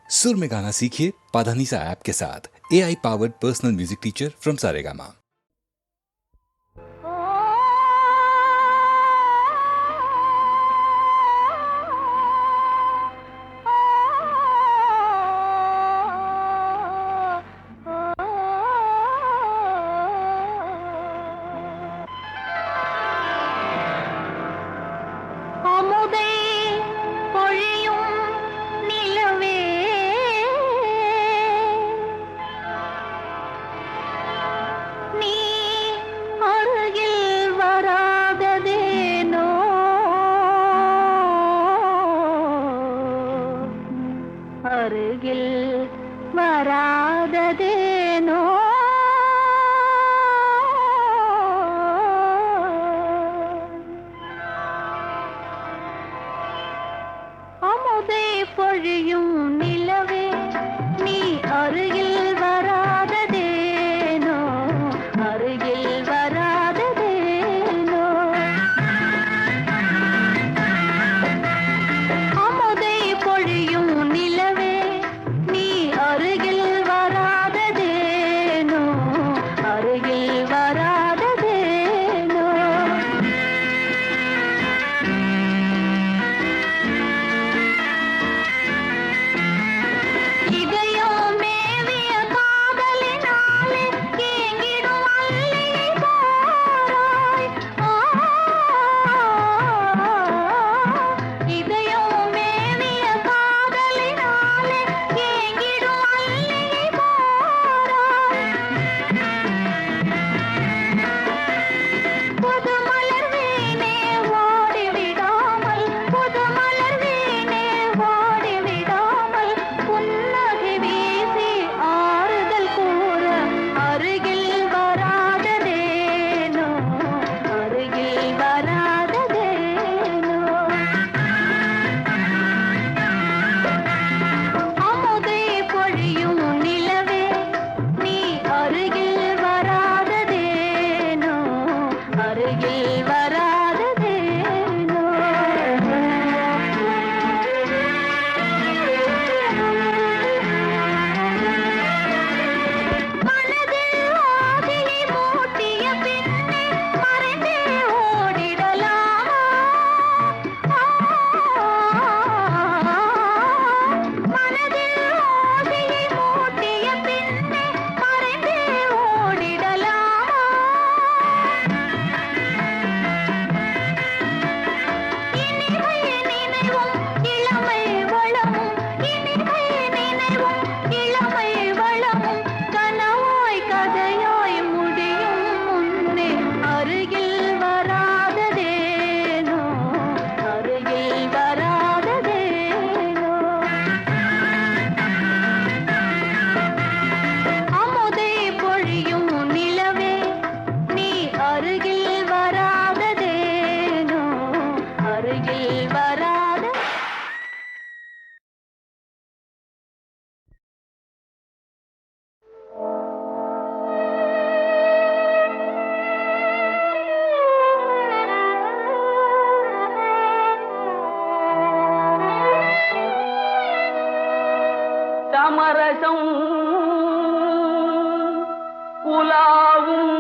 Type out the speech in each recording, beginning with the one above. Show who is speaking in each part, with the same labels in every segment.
Speaker 1: सुर में गाना सीखिए पाधानीसा ऐप के साथ। AI powered personal music teacher from Saregama.
Speaker 2: சமரசம் உலாவும்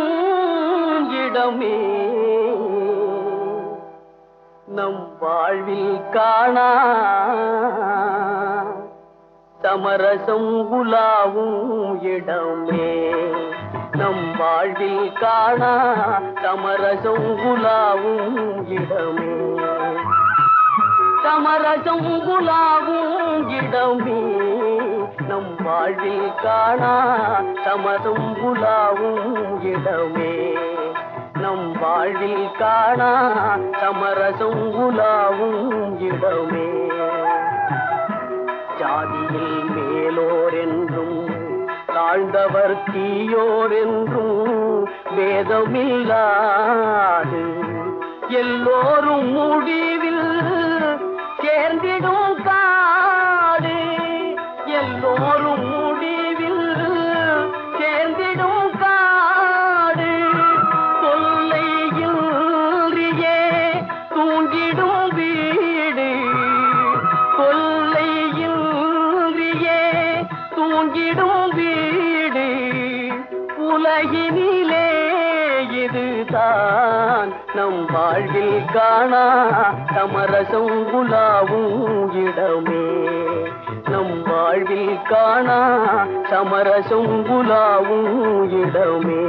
Speaker 2: இடமே நம் வாழ்வில் காணா சமரசம் உலாவும் இடமே நம் வாழ்வில் காணா சமரசம் உலாவும் இடமே சமரசம் உலாவும் இடமே நம் வாழ்வில் காணா சமரசம் உலாவும் இடமே நம் வாழ்வில் காணா சமரசம் உலாவும் இடமே ஜாதியில் மேலோர் என்றும் தாழ்ந்தவர் தீயோர் என்றும் வேதமில்லாது எல்லோரும் முடிவில் சேர்ந்திடும் காடு எல்லோரும் முடிவில் சேர்ந்திடும் காடு தொல்லையில்றியே தூங்கிடும் வீடு தொல்லையில்றியே தூங்கிடும் வீடு உலகினிலே இதுதான் நம் வாழ்வில் காணா சமரசம் உலாவும் இடமே. நம் வாழ்வில் காணா சமரசம் உலாவும் இடமே.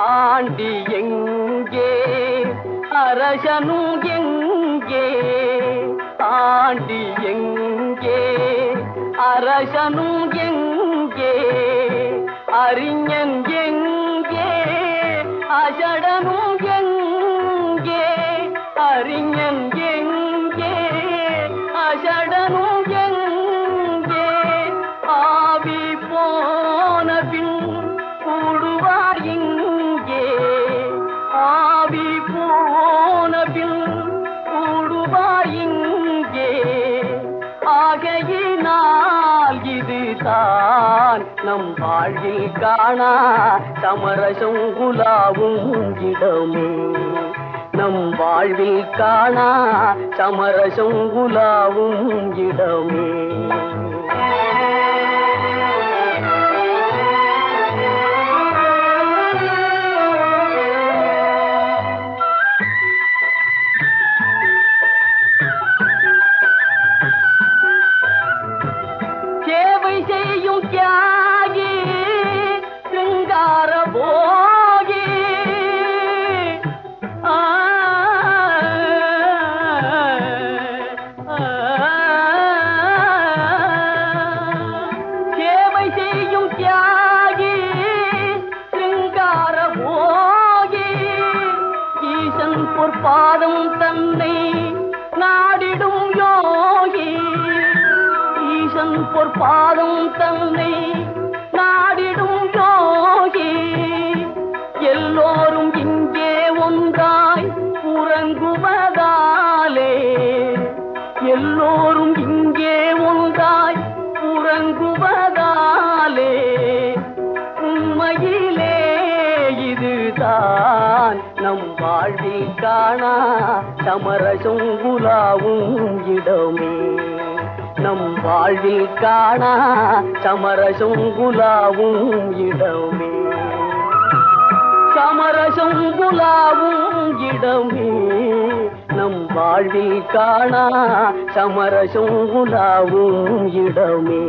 Speaker 2: ஆண்டி எங்கே அரசனும் எங்கே? ஆண்டி எங்கே அரசனும் எங்கே? அறிஞன் எங்கே அசடனும் எங்கே? அறிஞன் எங்கே அசடனும் எங்கே? ஆவி போன பின் கூடுவார் இங்கே. ஆவி போன பின் கூடுவார் இங்கே. ஆகையினால் இதுதான் நம் வாழ்வில் காணா சமரசம் உலாவும் இடமே. நம் வாழ்வில் காணா சமரசம் உலாவும் இடமே. சேவை செய்யும் தியாகி சிங்கார போகி. சேவை செய்யும் தியாகி சிங்கார போகி. ஈசன் பொற்பாதம் தன்னை நாடிடும் யோகி. ஈசன் பொற்பாதம் தன்னை நாடிடும் யோகி. எல்லோரும் இங்கே ஒன்றாய் உறங்குவதாலே. எல்லோரும் இங்கே ஒன்றாய் உறங்குவதாலே. உண்மையிலே இதுதான் நம் வாழ்வில் காணா சமரசம் உலாவும் இடமே. நம் வாழ்வில் காணா சமரசம் உலாவும் இடமே. சமரசம் உலாவும் இடமே. நம் வாழ்வில் காணா சமரசம் உலாவும் இடமே.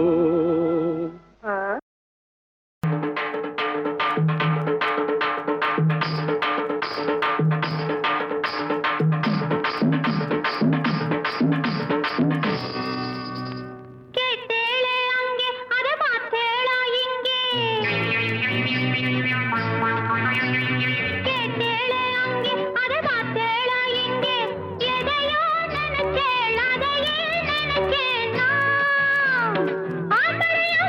Speaker 3: ஆம்பளையா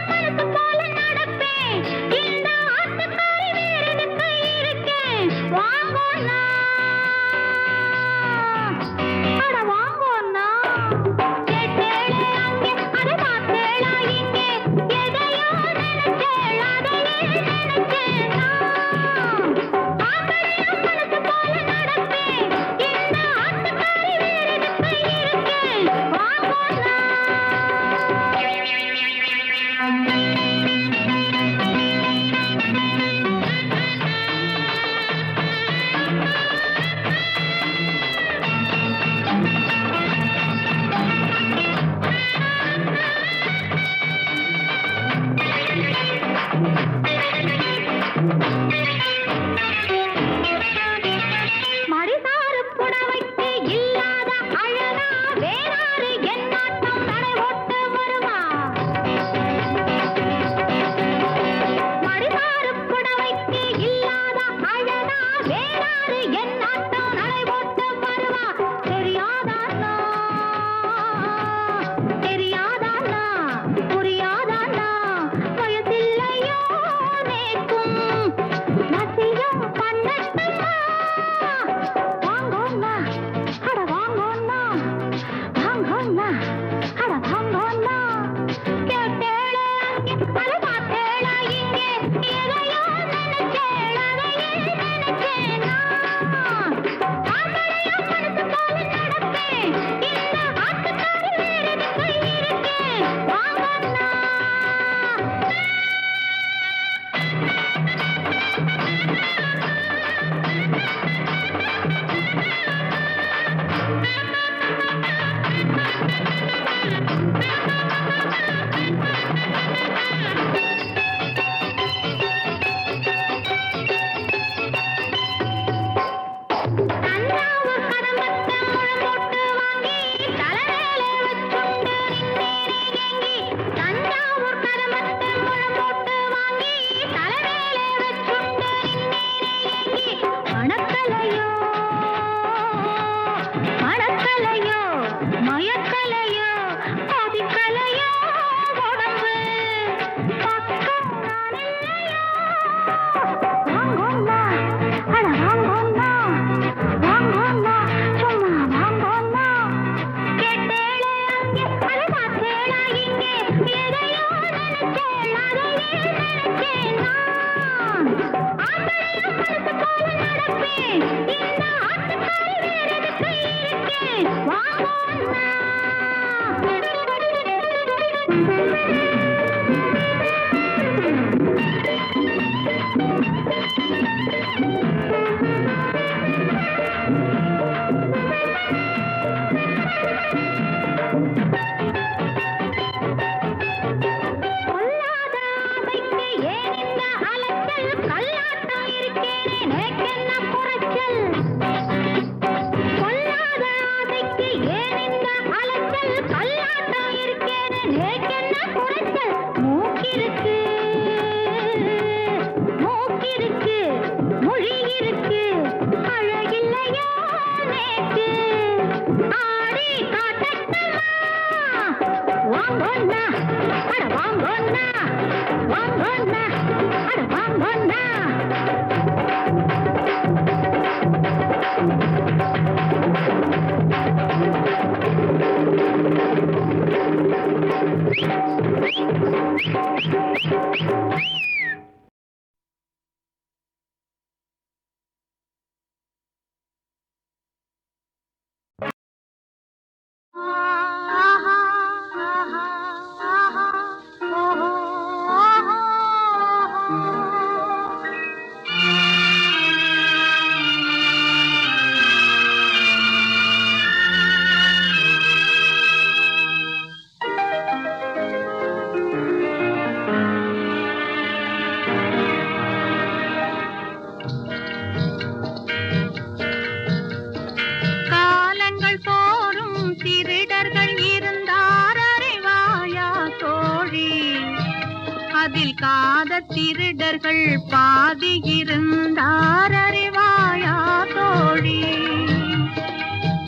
Speaker 3: அதில் காதல் திருடர்கள் பாதி இருந்தார் அறிவாயா தோழி.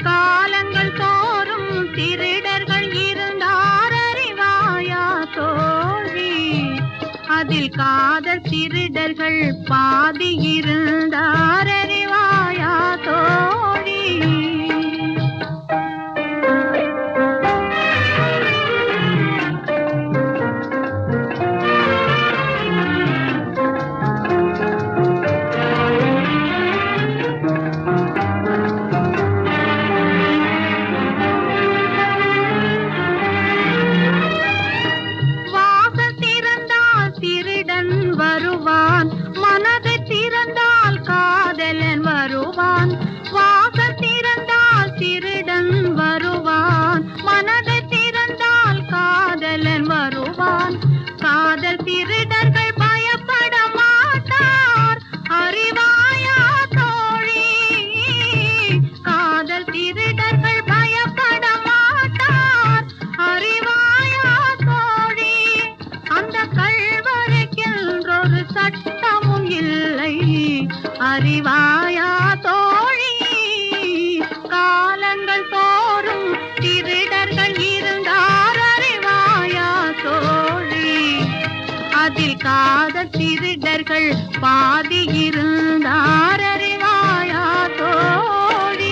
Speaker 3: காலங்கள் தோறும் திருடர்கள் இருந்தார் அறிவாயா தோழி. அதில் காதல் திருடர்கள் பாதி இருந்தார் அறிவாயா தோழி. வருவான் மனதை திறந்தால் காதலன் வருவான். வாசல் திறந்தால் திருடன் வருவான். மனதை திறந்தால் காதலன் வருவான். காதல் திருடர்கள் பயப்பட மாட்டார் அறிவாயா தோழி. காதல் திருடர்கள் பயப்பட மாட்டார் அறிவாயா தோழி. அந்த கள்வரைக்கென்றொரு சட்டமும் இல்லை அறிவாயா தோழி. காலங்கள் தோறும் திருடர்கள் இருந்தார் அறிவாயா தோழி. அதில் காதல் திருடர்கள் பாதி இருந்தார் அறிவாயா தோழி.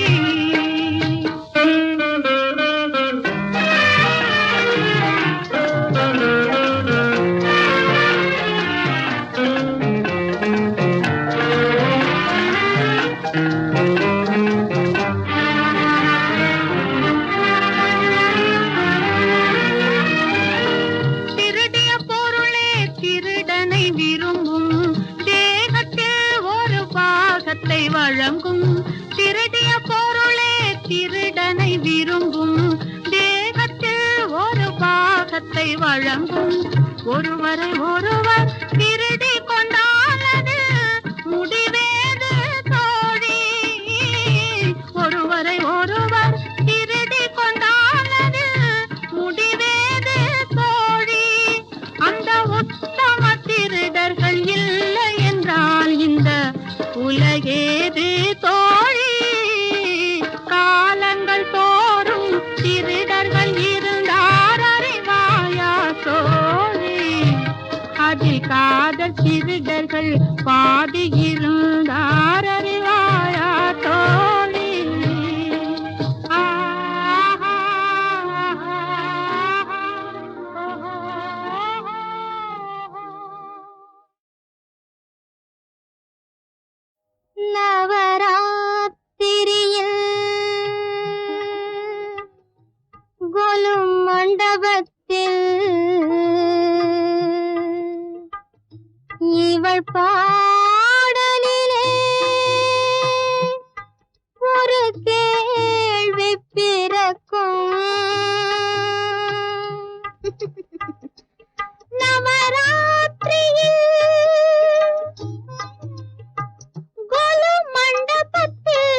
Speaker 3: வழங்கும் திருடிய பொருளே திருடனை விரும்பும். தேகத்தில் ஒரு பாகத்தை வழங்கும். ஒருவரை ஒருவர் திருடி கொண்டாலது முடிவேது தோழி. ஒருவரை ஒருவர் திருடி கொண்டாலது முடிவேது தோழி. அந்த உத்தம திருடர்கள் இல்லை என்றால் இந்த உலகேது தோழி. காலங்கள் தோறும் திருடர்கள் இருந்தார் அறிவாயா தோழி. அதில் காதல் திருடர்கள் பாதி இருந்தார் அறிவாயா தோழி.
Speaker 4: நவராத்திரியில் கொலும் மண்டபத்தில் இவள் பாடலிலே ஒரு கேள்வி பிறக்கும். நவராத்திரியில் கொலு மண்டபத்தில்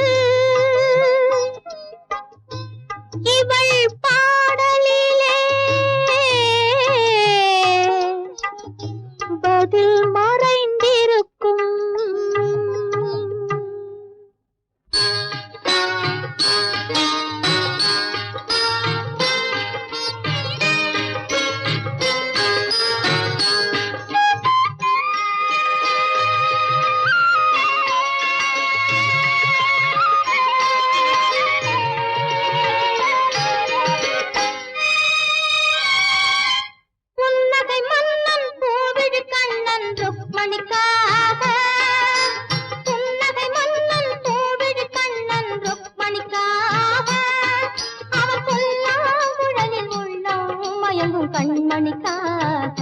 Speaker 4: இவள் பாடலிலே பதில் மறைந்திருக்கும். புன்னகை மன்னன் கோவிடு கண்ணன் ருக்மணிக்காக, புன்னகை மன்னன் கோவிடு கண்ணன் ருக்மணிக்காக, அவன் புல்லாங்குழலில் உள்ளம் மயங்கும் கண்மணிக்காக.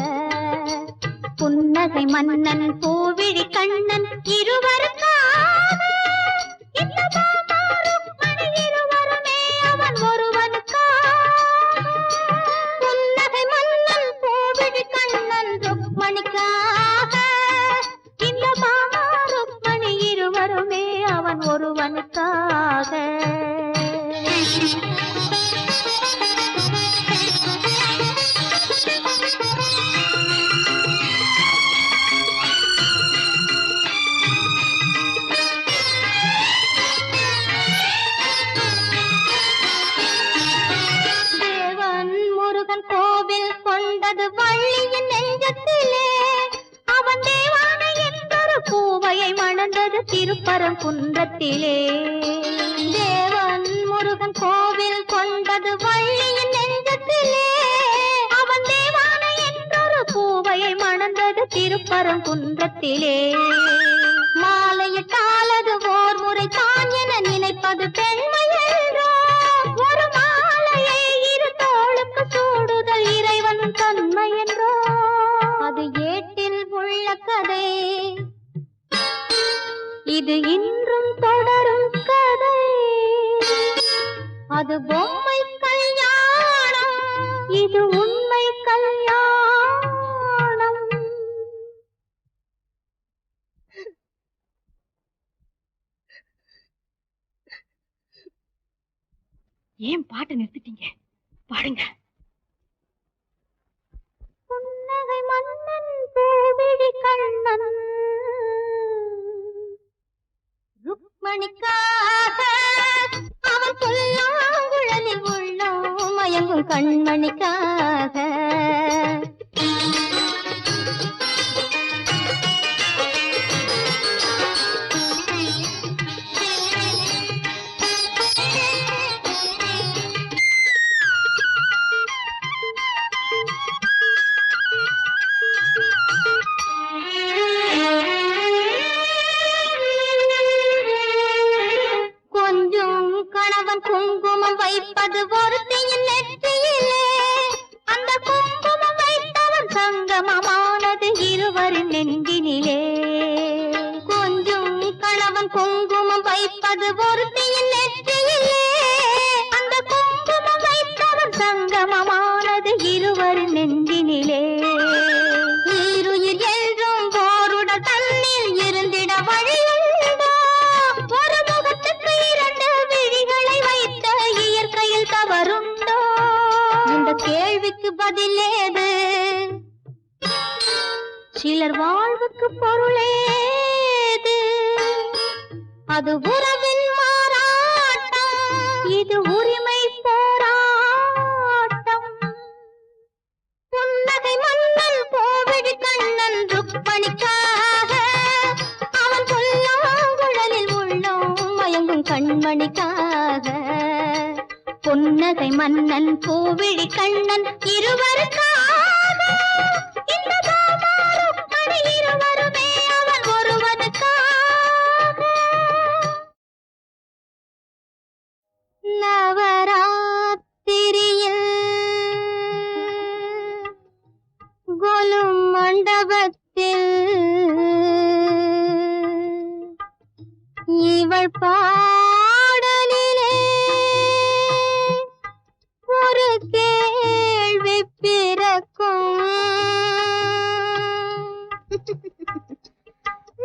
Speaker 4: புன்னகை மன்னன் கோவிடி கண்ணன் இருவருக்காக, இந்த பாமா ருக்மணி இருவருமே அவன் ஒருவனுக்காக. புன்னகை மன்னன் கோவிடி கண்ணன் ருக்மணிக்காக, இந்த பாமா ருக்மணி இருவருமே அவன் ஒருவனுக்காக. தேவன் முருகன் கோவில் கொண்டது வள்ளியின் நெஞ்சத்திலே, அவன் தேவானை என்றொரு பூவையை மணந்தது திருப்பரங்குன்றத்திலே. தேவன் முருகன் கோவில் கொண்டது வள்ளியின் நெஞ்சத்திலே, அவன் தேவானை என்றொரு பூவையை மணந்தது திருப்பரங்குன்றத்திலே. மாலையிட்டாலது ஓர் முறை தான் என நினைப்பது பெண்மையோ, ஒரு மாலையை இரு தோளுக்கு சூடுதல் இறைவன் தன்மை என்றோ. அது ஏட்டில் உள்ள கதை, இது இன்றும் தொடரும் கதை. அது பொம்மை கல்யாணம், இது உண்மை கல்யாணம்.
Speaker 3: ஏன் பாட்டை நிறுத்திட்டீங்க? பாடுங்க.
Speaker 4: புன்னகை மன்னன் பூவிழி கண்ணன் ருக்மணிக்காக, அவன் புல்லாங்குழலில் உள்ளம் மயங்கும் கண்மணிக்காக. கொஞ்சம் கணவன் குங்குமம் வைப்பது ஒருத்தியின் நெற்றியிலே, அந்த குங்குமம் வைத்தவன் சங்கமமானது இருவரின் நெஞ்சினிலே. கொஞ்சம் கணவன் குங்குமம் வைப்பது ஒருத்தியின் நெற்றியிலே, அந்த குங்குமம் வைத்தவன் சங்கமமானது இருவரின் நெஞ்சினிலே. ஈருயிர் என்றும் ஓருடல் தன்னில் இருந்திட வழியுண்டோ, ஒரு முகத்துக்கு இரண்டு விழிகளை வைத்த இயற்கையில் தவறுண்டோ. இந்த கேள்விக்கு பதிலேது, சிலர் வாழ்வுக்கு பொருளேது. அது உறவின் மாறாட்டம், இது உரிமை போராட்டம். புன்னகை மன்னன் கோவிடி கண்ணன் ருக்மணிக்காக, அவன் புல்லாங்குழலில் உள்ளம் மயங்கும் கண்மணிக்காக. புன்னகை மன்னன் கோவிடி கண்ணன் இருவருக்காக, இந்த பாமா ருக்மணி இருவருமே அவன் ஒருவனுக்காக. நவராத்திரியில் மண்டபத்தில் இவள் பாடலிலே ஒரு கேள்வி பிறக்கும்.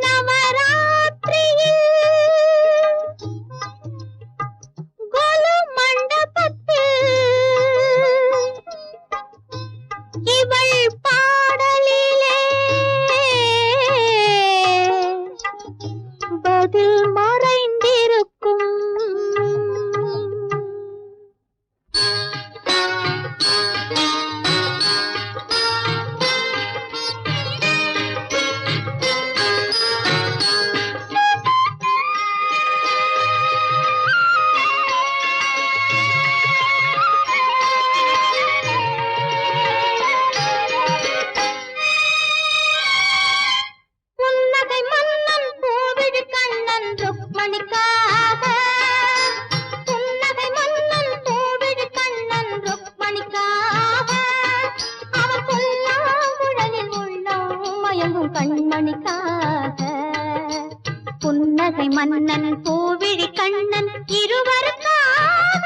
Speaker 4: நவராத்திரியில் கொலு மண்டபத்தில் இவள் பாடலிலே பதில் மறைந்திருக்கும். புன்னகை மன்னன் கோவிடு கண்ணன் ருக்மணிக்காக, புன்னகை மன்னன் கோவிடு கண்ணன் ருக்மணிக்காக, அவன் புல்லாங்குழலில் உள்ளம் மயங்கும் கண்மணிக்காக. புன்னகை மன்னன் கோவிடி கண்ணன் இருவருக்காக,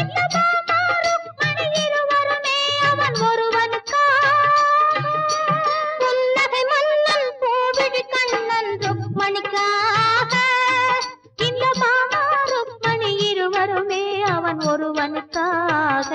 Speaker 4: இந்த பாபா ருக்மணி இருவருமே அவன் ஒருவனுக்காக. புன்னகை மன்னன் கோவிடி கண்ணன் ருக்மணிக்காக, இந்த பாபா ருக்மணி இருவருமே அவன் ஒருவனுக்காக.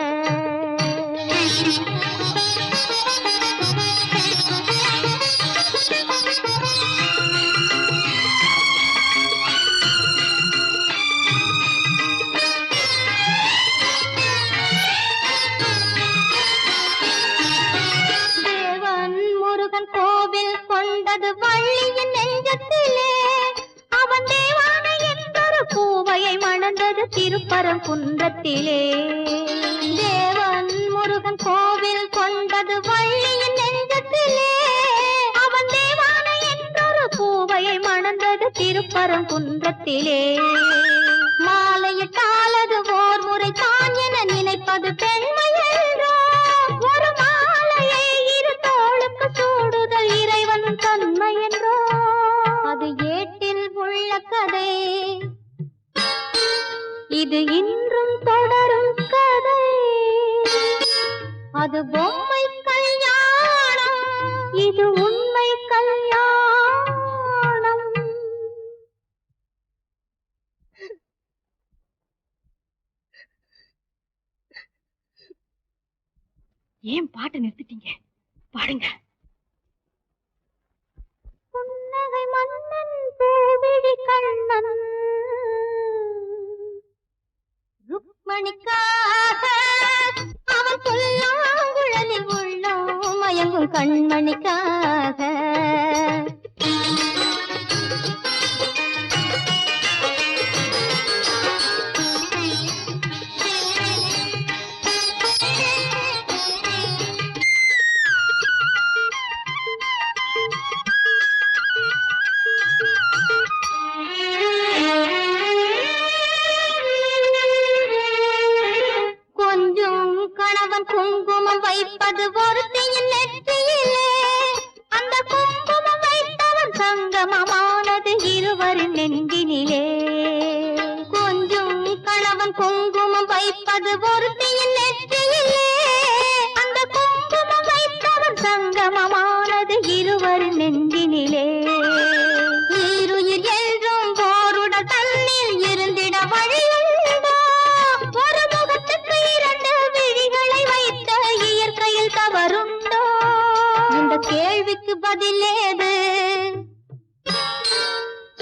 Speaker 4: தேவன் முருகன் கோவில் கொண்டது வள்ளியின் நெஞ்சத்திலே, அவன் தேவானை என்றொரு பூவையை மணந்தது திருப்பரங்குன்றத்திலே. தேவன் முருகன் கோவில் கொண்டது வள்ளியின் நெஞ்சத்திலே, அவன் தேவானை என்றொரு பூவையை மணந்தது திருப்பரங்குன்றத்திலே. மாலையிட்டாலது ஓர் முறை தான் என நினைப்பது பெண்மையன்றோ, ஒரு மாலையை இரு தோளுக்கு சூடுதல் இறைவன் தன்மை என்றோ. அது ஏட்டில் உள்ள கதை, இது இன்றும் தொடரும் கதை. அது பொம்மை கல்யாணம், இது உண்மை கல்யாணம்.
Speaker 3: ஏன் பாட்டை நிறுத்திட்டீங்க? பாடுங்க.
Speaker 4: புன்னகை மன்னன் பூவிழி கண்ணன் ருக்மணிக்காக, அவன் புல்லாங்குழலில் உள்ளம் மயங்கும் கண்மணிக்காக. கொஞ்சம் கணவன் குங்குமம் வைப்பது ஒருத்தியின் நெற்றியிலே, அந்த குங்குமம் வைத்தவன் சங்கமமானது இருவரின் நெஞ்சினிலே. கொஞ்சம் கணவன் குங்குமம் வைப்பது ஒருத்தியின் நெற்றியிலே, அந்த குங்குமம் வைத்தவன் சங்கமமானது இருவரின் நெஞ்சினிலே. ஈருயிர் என்றும் போருடல் தன்னில் இருந்திட வழியுண்டோ, ஒரு முகத்துக்கு இரண்டு விழிகளை வைத்த இயற்கையில் தவறுண்டோ. இந்த கேள்விக்கு பதிலேது,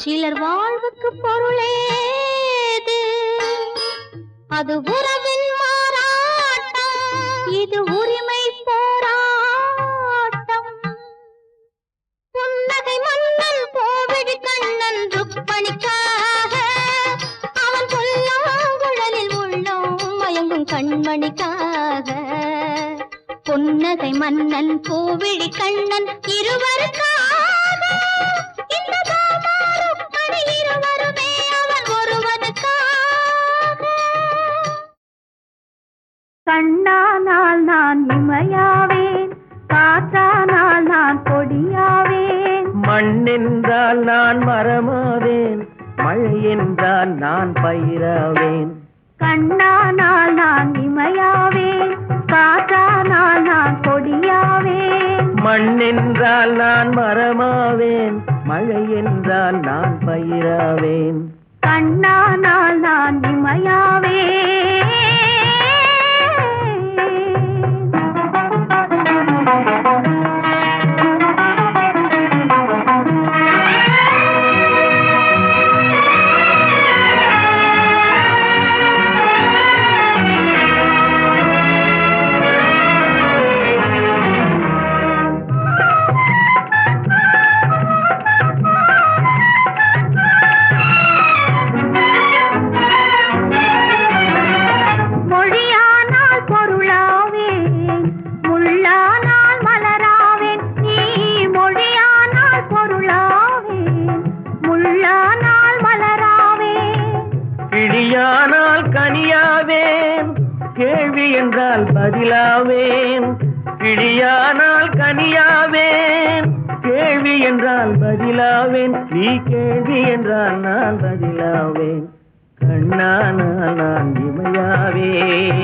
Speaker 4: சிலர் வாழ்வுக்கு பொருளேது. அது உறவின் மாறாட்டம், இது உரிமை போராட்டம். புன்னகை மன்னன் கோவிடி கண்ணன் ருக்மணிக்காக, அவன் புல்லாங்குழலில் உள்ளம் மயங்கும் கண்மணிக்காக. புன்னகை மன்னன் கோவிடி கண்ணன் இருவருக்காக, இந்த பாபா ருக்மணி இருவருமே அவன் ஒருவனுக்காக.
Speaker 5: 'கண்ணானால் நான் இமையாவேன், காற்றானால் நான்
Speaker 4: கொடியாவேன்.
Speaker 2: மண் என்றால் நான் மரமாவேன், மழை என்றால் நான் பயிராவேன்.
Speaker 4: கண்ணானால் நான் இமையாவேன், காற்றானால் நான் கொடியாவேன்.
Speaker 2: மண் என்றால் நான் மரமாவேன், மழை என்றால் நான் பயிராவேன்.
Speaker 4: கண்ணானால் நான் இமையாவேன்.
Speaker 2: கிளியானால் கனியாவேன், கேள்வி என்றால் பதிலாவேன். கிளியானால் கனியாவேன், கேள்வி என்றால் பதிலாவேன். நீ கேள்வி என்றால் நான் பதிலாவேன். கண்ணானால் நான் இமையாவேன்.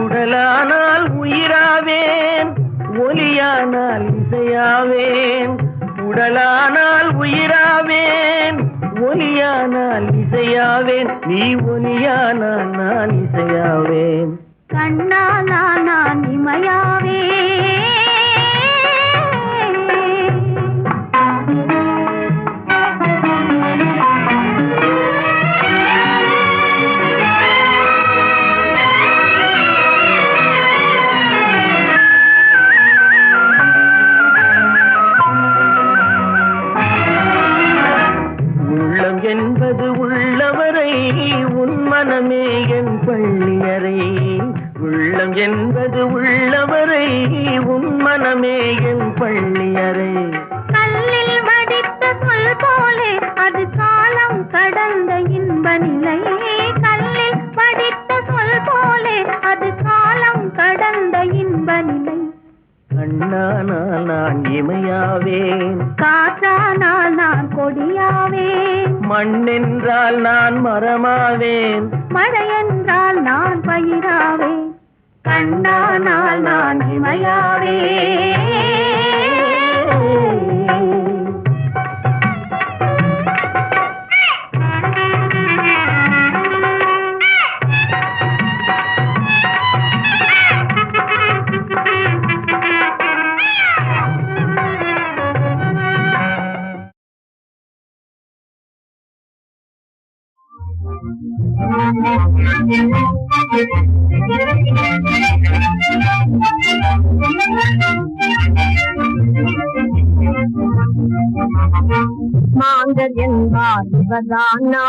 Speaker 2: உடலானால் உயிராவேன், ஒலியானால் இசையாவேன். உடலானால் உயிராவேன், ஒலியானால் இசையாவேன். நீ ஒலியானால் நான் இசையாவேன்.
Speaker 4: கண்ணானால் நான் இமையாவேன்.
Speaker 2: என்பது உள்ளவரை உன் மனமே என் பள்ளியறை. உள்ளம் என்பது உள்ளவரை உன் மனமே என் பள்ளியறை.
Speaker 4: கல்லில் வடித்த சொல் போலே அது காலம் கடந்த இன்ப நிலை. கல்லில் வடித்த சொல் போலே அது காலம் கடந்த இன்ப நிலை.
Speaker 2: கண்ணானால் நான் இமையாவேன்,
Speaker 4: காற்றானால் நான் கொடியாவேன்.
Speaker 2: மண் என்றால் நான் மரமாவேன்,
Speaker 4: மழை என்றால் நான் பயிராவேன். கண்ணானால் நான் இமையாவேன்.
Speaker 5: மாந்தர் என்பார் இவதானா,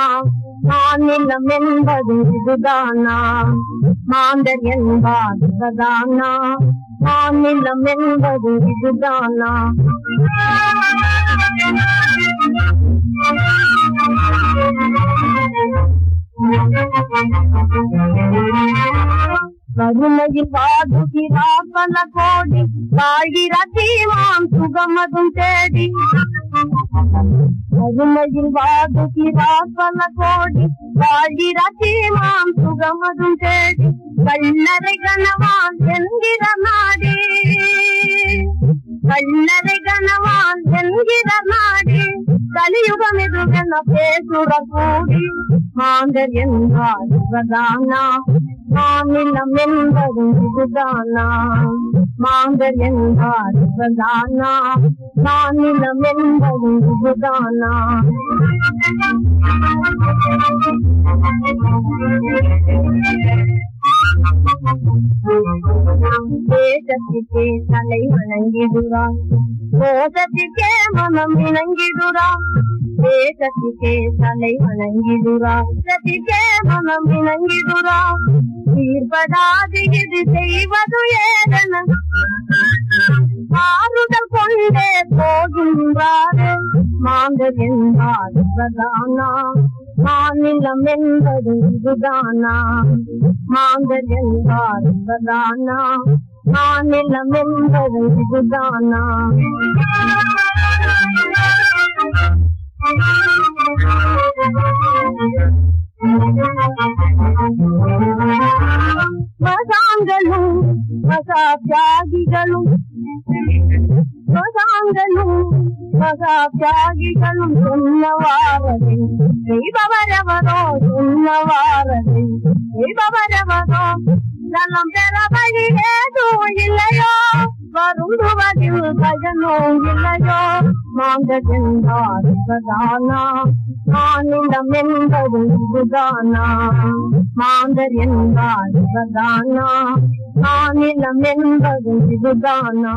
Speaker 5: மாநிலம் என்பது இதுதானா. மாந்தர் என்பார் இவதானா, மாநிலம் என்பது இதுதானா. கருணையில் வாடுகிறார் பல கோடி, வாழ்கிற தீவான் சுகமதும் தேடி. கருணையில் வாடுகிறார் பல கோடி, வாழ்கிற தீவான் சுகமதும் தேடி. கல்லறை கனவான் என்கிற நாடி, கல்லறை கனவான் என்கிற நாடி. கலியுகம் எதுவென பேசுற கூடி மாந்தர் என்றால் இவதானா மாநிலம் என்பதும் இதுதானா மாந்தர் என்றால் இவதானா மாநிலம் என்பதும் இதுதானா தேசத்திற்கே தலை வணங்கிடுறான் கோஷத்திற்கே மனம் இணங்கிடுறான் தேசத்திற்கே தலை வணங்கிடுறான் தேசத்திற்கே மனம் இணங்கிடுறான் ஈர்படாது இது செய்வது ஏதென ஆறுதல் கொண்டே போகின்றாரு மாந்தர் என்றால் இவதானா மாநிலம் என்பது இதுதானா மாந்தர் என்றால் இவதானா மாநிலம் என்பது இதுதானா மசாங்களும் மசாத்தியாகிகளும் மகாத்யாகிகளும் சொன்னவாரதை செய்பவரவரோ சொன்னவாரதை செய்பவரவரோ நலம் பெற வழி ஏதும் இல்லையோ வருந்துவதில் பயனோ இல்லையோ மாந்தென்றால் இவதானா மாநிலம் என்பது இதுதானா மாந்தர் என்றால் இவதானா மாநிலம் என்பது இதுதானா